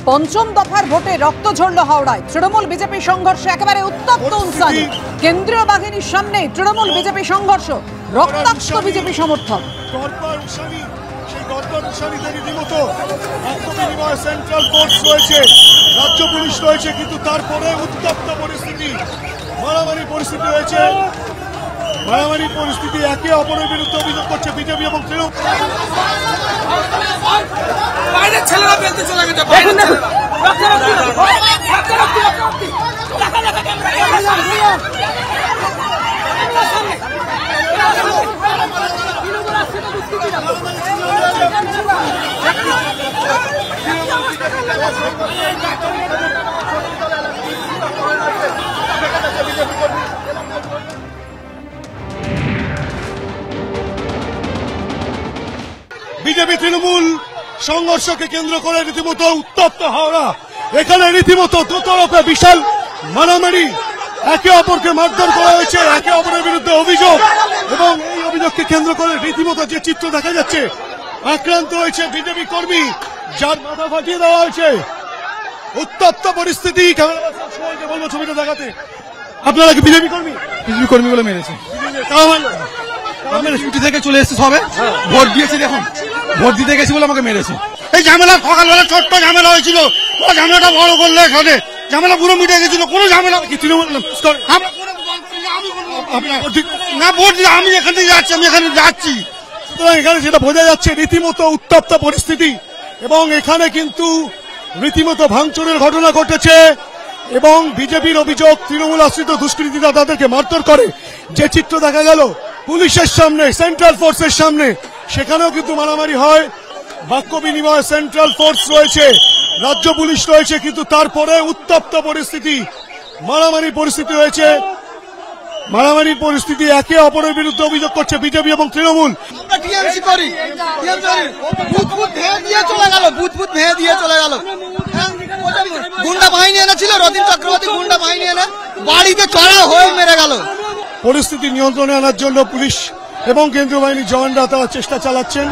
পঞ্চম দফার ভোটে রক্ত ঝরল হাওড়ায়। তৃণমূল বিজেপি সংঘর্ষে একেবারে উত্তপ্ত উনসানি। কেন্দ্রীয় বাহিনীর সামনে তৃণমূল বিজেপি সংঘর্ষ, রক্তাক্ত বিজেপি সমর্থক। সেন্ট্রাল ফোর্স রয়েছে, রাজ্য পুলিশ রয়েছে, কিন্তু তারপরে উত্তপ্ত পরিস্থিতি, মারামারি পরিস্থিতি রয়েছে। মারামারি পরিস্থিতি, একে অপরের বিরুদ্ধে অভিযোগ করছে বিজেপি এবং তৃণমূল। বাইরের ছেলেরা বেলতে চলে গেছে। বিজেপি তৃণমূল সংঘর্ষকে কেন্দ্র করে রীতিমতো উত্তপ্ত হাওড়া। এখানে রীতিমতো দুতরফে বিশাল মারামারি, একে অপরকে মারধর করা হয়েছে, একে অপরের বিরুদ্ধে অভিযোগ, এবং এই অভিযোগকে কেন্দ্র করে রীতিমতো যে চিত্র দেখা যাচ্ছে, আক্রান্ত হয়েছে বিজেপি কর্মী, যার মাথা ফাটিয়ে দেওয়া হয়েছে। উত্তপ্ত পরিস্থিতি। বলবো ছবিটা দেখাতে। আপনারা কি বিজেপি কর্মী? বিজেপি কর্মীগুলো মেরেছে। ছুটি থেকে চলে এসেছে, সবে ভোট দিয়েছি, দেখুন ভোট দিতে গেছি বলে আমাকে মেরেছে। এই ঝামেলা সকালবেলা ছোট্ট ঝামেলা হয়েছিল, ওরা ঝামেলাটা বড় করলে এখানে ঝামেলা পুরো মিটে গেছিল। কোনো ঝামেলা কি তৃণমূল না ভোট দিলে আমি এখান থেকে যাচ্ছি, আমি এখানে যাচ্ছি। সুতরাং এখানে যেটা বোঝা যাচ্ছে রীতিমতো উত্তপ্ত পরিস্থিতি, এবং এখানে কিন্তু রীতিমতো ভাঙচুরের ঘটনা ঘটেছে, এবং বিজেপির অভিযোগ তৃণমূল আশ্রিত দুষ্কৃতীরা তাদেরকে মারধর করে। যে চিত্র দেখা গেল পুলিশের সামনে, সেন্ট্রাল ফোর্সের সামনে, সেখানেও কিন্তু মারামারি হয়। বাক্য বিনিময়ে সেন্ট্রাল ফোর্স রয়েছে, রাজ্য পুলিশ রয়েছে, কিন্তু তারপরে উত্তপ্ত পরিস্থিতি, মারামারি পরিস্থিতি হয়েছে। মারামারির পরিস্থিতি, একে অপরের বিরুদ্ধে অভিযোগ করছে বিজেপি এবং তৃণমূল। গুন্ডা বাহিনী এনেছিল, রতিন চক্রবর্তী গুন্ডা বাহিনী এনে বাড়িতে চড়া হয়ে মেরে গেল। পরিস্থিতি নিয়ন্ত্রণে আনার জন্য পুলিশ এবং কেন্দ্রীয় বাহিনীর জওয়ানরা তারা চেষ্টা চালাচ্ছেন।